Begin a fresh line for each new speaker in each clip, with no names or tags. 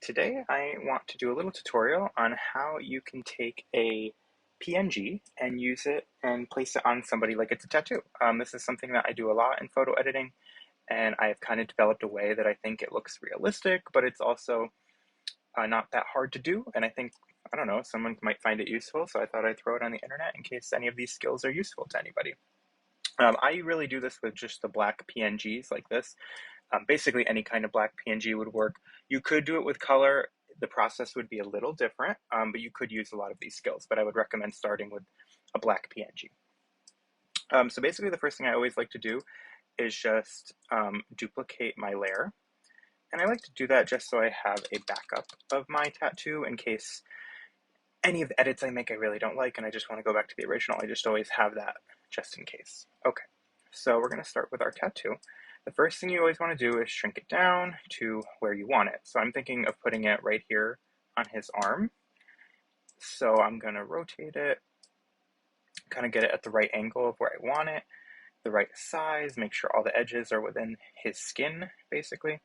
Today I want to do a little tutorial on how you can take a PNG and use it and place it on somebody like it's a tattoo. This is something that I do a lot in photo editing, and I've kind of developed a way that I think it looks realistic, but it's also not that hard to do. And I think, I don't know, someone might find it useful, so I thought I'd throw it on the internet in case any of these skills are useful to anybody. I really do this with just the black PNGs like this. Basically, any kind of black PNG would work. You could do it with color. The process would be a little different, but you could use a lot of these skills. But I would recommend starting with a black PNG. So basically, the first thing I always like to do is just duplicate my layer. And I like to do that just so I have a backup of my tattoo in case any of the edits I make I really don't like and I just want to go back to the original. I just always have that just in case. Okay, so we're going to start with our tattoo. The first thing you always want to do is shrink it down to where you want it. So I'm thinking of putting it right here on his arm. So I'm going to rotate it, kind of get it at the right angle of where I want it, the right size, make sure all the edges are within his skin, basically.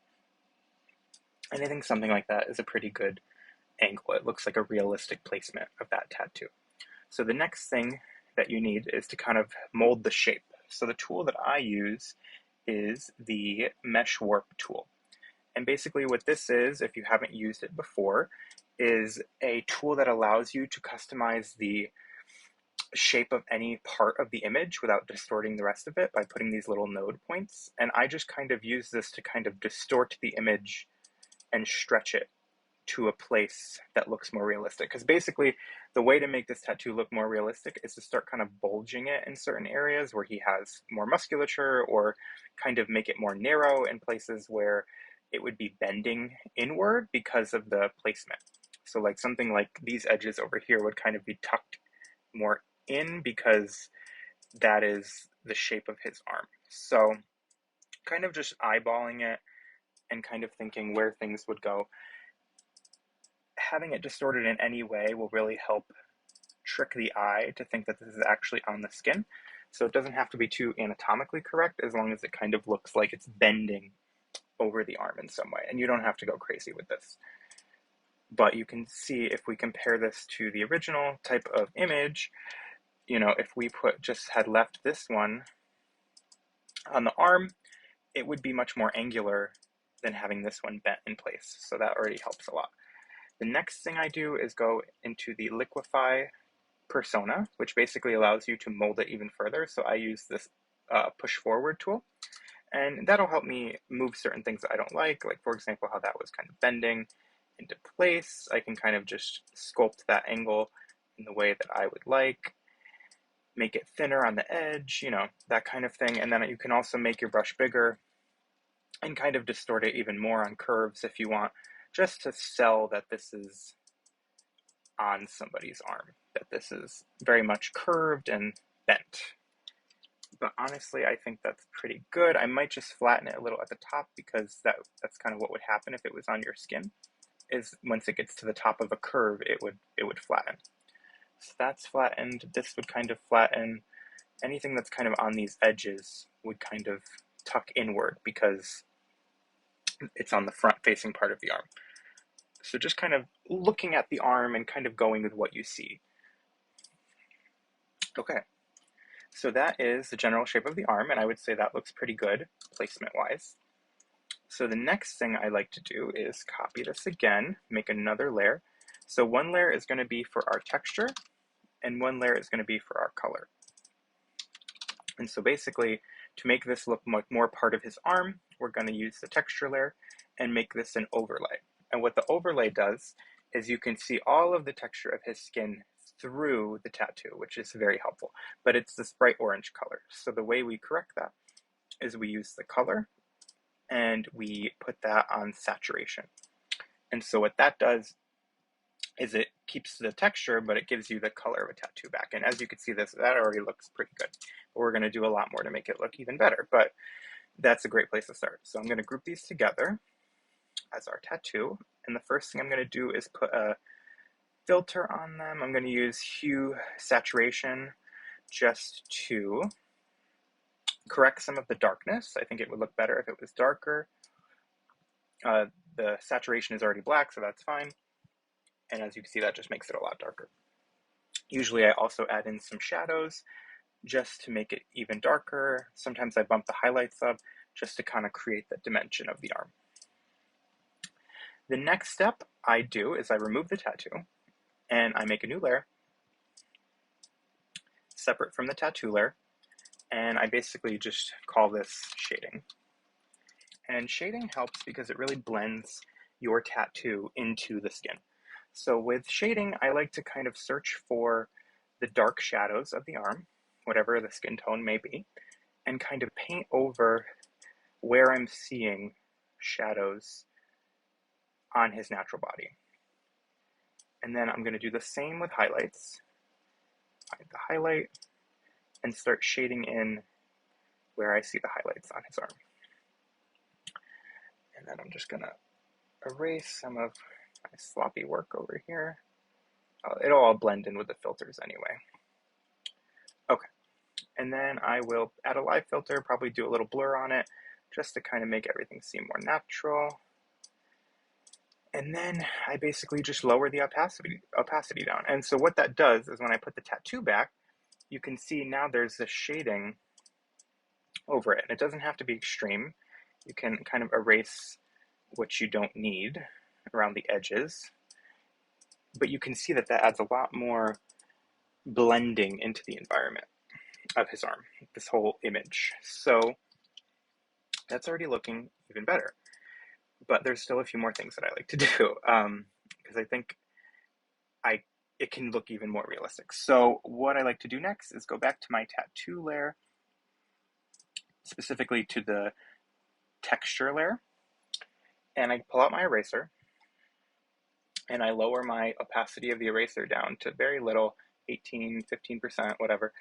And I think something like that is a pretty good angle. It looks like a realistic placement of that tattoo. So the next thing that you need is to kind of mold the shape. So the tool that I use is the mesh warp tool. And basically what this is, if you haven't used it before, is a tool that allows you to customize the shape of any part of the image without distorting the rest of it by putting these little node points. And I just kind of use this to kind of distort the image and stretch it to a place that looks more realistic. Because basically, the way to make this tattoo look more realistic is to start kind of bulging it in certain areas where he has more musculature, or kind of make it more narrow in places where it would be bending inward because of the placement. So like something like these edges over here would kind of be tucked more in because that is the shape of his arm. So kind of just eyeballing it and kind of thinking where things would go. Having it distorted in any way will really help trick the eye to think that this is actually on the skin. So it doesn't have to be too anatomically correct as long as it kind of looks like it's bending over the arm in some way. And you don't have to go crazy with this. But you can see if we compare this to the original type of image, you know, if we had left this one on the arm, it would be much more angular than having this one bent in place. So that already helps a lot. The next thing I do is go into the liquefy persona, which basically allows you to mold it even further. So I use this push forward tool, and that'll help me move certain things that I don't like for example, how that was kind of bending into place. I can kind of just sculpt that angle in the way that I would like, make it thinner on the edge, you know, that kind of thing. And then you can also make your brush bigger and kind of distort it even more on curves if you want, just to sell that this is on somebody's arm, that this is very much curved and bent. But honestly, I think that's pretty good. I might just flatten it a little at the top because that's kind of what would happen if it was on your skin, is once it gets to the top of a curve, it would flatten. So that's flattened. This would kind of flatten. Anything that's kind of on these edges would kind of tuck inward because it's on the front facing part of the arm. So just kind of looking at the arm and kind of going with what you see. Okay, so that is the general shape of the arm, and I would say that looks pretty good placement-wise. So the next thing I like to do is copy this again, make another layer. So one layer is going to be for our texture, and one layer is going to be for our color. And so basically, to make this look like more part of his arm, we're going to use the texture layer and make this an overlay. And what the overlay does is you can see all of the texture of his skin through the tattoo, which is very helpful. But it's this bright orange color. So the way we correct that is we use the color and we put that on saturation. And so what that does is it keeps the texture, but it gives you the color of a tattoo back. And as you can see, that already looks pretty good. But we're going to do a lot more to make it look even better. But that's a great place to start. So I'm going to group these together as our tattoo. And the first thing I'm going to do is put a filter on them. I'm going to use hue saturation just to correct some of the darkness. I think it would look better if it was darker. The saturation is already black, so that's fine. And as you can see, that just makes it a lot darker. Usually I also add in some shadows just to make it even darker. Sometimes I bump the highlights up just to kind of create the dimension of the arm. The next step I do is I remove the tattoo and I make a new layer separate from the tattoo layer, and I basically just call this shading. And shading helps because it really blends your tattoo into the skin. So with shading, I like to kind of search for the dark shadows of the arm, whatever the skin tone may be, and kind of paint over where I'm seeing shadows on his natural body. And then I'm going to do the same with highlights. Find the highlight and start shading in where I see the highlights on his arm. And then I'm just going to erase some of my sloppy work over here. It'll all blend in with the filters anyway. Okay, and then I will add a live filter, probably do a little blur on it, just to kind of make everything seem more natural. And then I basically just lower the opacity down. And so what that does is when I put the tattoo back, you can see now there's this shading over it. And it doesn't have to be extreme. You can kind of erase what you don't need around the edges. But you can see that that adds a lot more blending into the environment of his arm, this whole image. So that's already looking even better. But there's still a few more things that I like to do because I think it can look even more realistic. So what I like to do next is go back to my tattoo layer, specifically to the texture layer, and I pull out my eraser and I lower my opacity of the eraser down to very little, 18, 15%, whatever.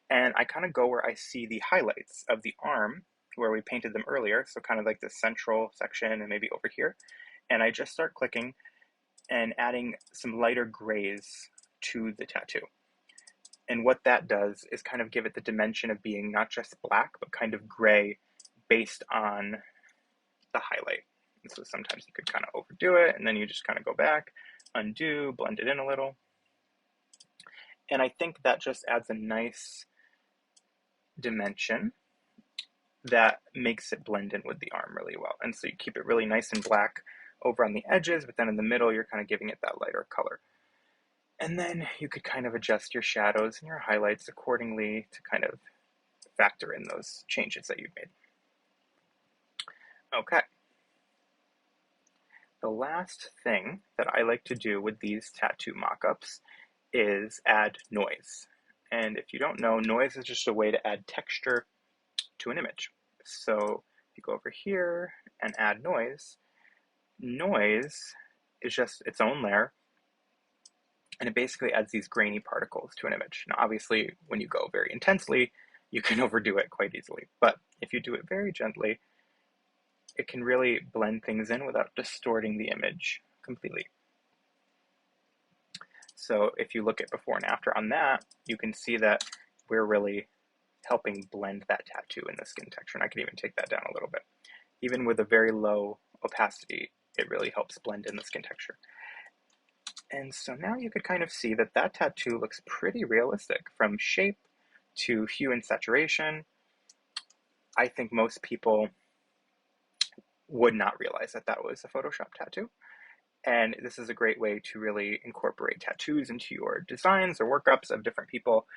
And I kind of go where I see the highlights of the arm where we painted them earlier. So kind of like the central section and maybe over here. And I just start clicking and adding some lighter grays to the tattoo. And what that does is kind of give it the dimension of being not just black, but kind of gray based on the highlight. And so sometimes you could kind of overdo it, and then you just kind of go back, undo, blend it in a little. And I think that just adds a nice dimension that makes it blend in with the arm really well. And so you keep it really nice and black over on the edges, but then in the middle, you're kind of giving it that lighter color. And then you could kind of adjust your shadows and your highlights accordingly to kind of factor in those changes that you've made. Okay. The last thing that I like to do with these tattoo mock-ups is add noise. And if you don't know, noise is just a way to add texture to an image. So if you go over here and add noise, noise is just its own layer, and it basically adds these grainy particles to an image. Now, obviously, when you go very intensely, you can overdo it quite easily. But if you do it very gently, it can really blend things in without distorting the image completely. So if you look at before and after on that, you can see that we're really helping blend that tattoo in the skin texture. And I can even take that down a little bit. Even with a very low opacity, it really helps blend in the skin texture. And so now you could kind of see that that tattoo looks pretty realistic from shape to hue and saturation. I think most people would not realize that that was a Photoshop tattoo. And this is a great way to really incorporate tattoos into your designs or workups of different people.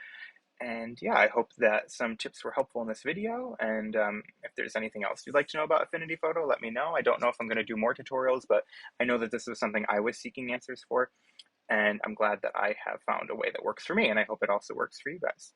And yeah, I hope that some tips were helpful in this video. And if there's anything else you'd like to know about Affinity Photo, let me know. I don't know if I'm going to do more tutorials, but I know that this was something I was seeking answers for. And I'm glad that I have found a way that works for me, and I hope it also works for you guys.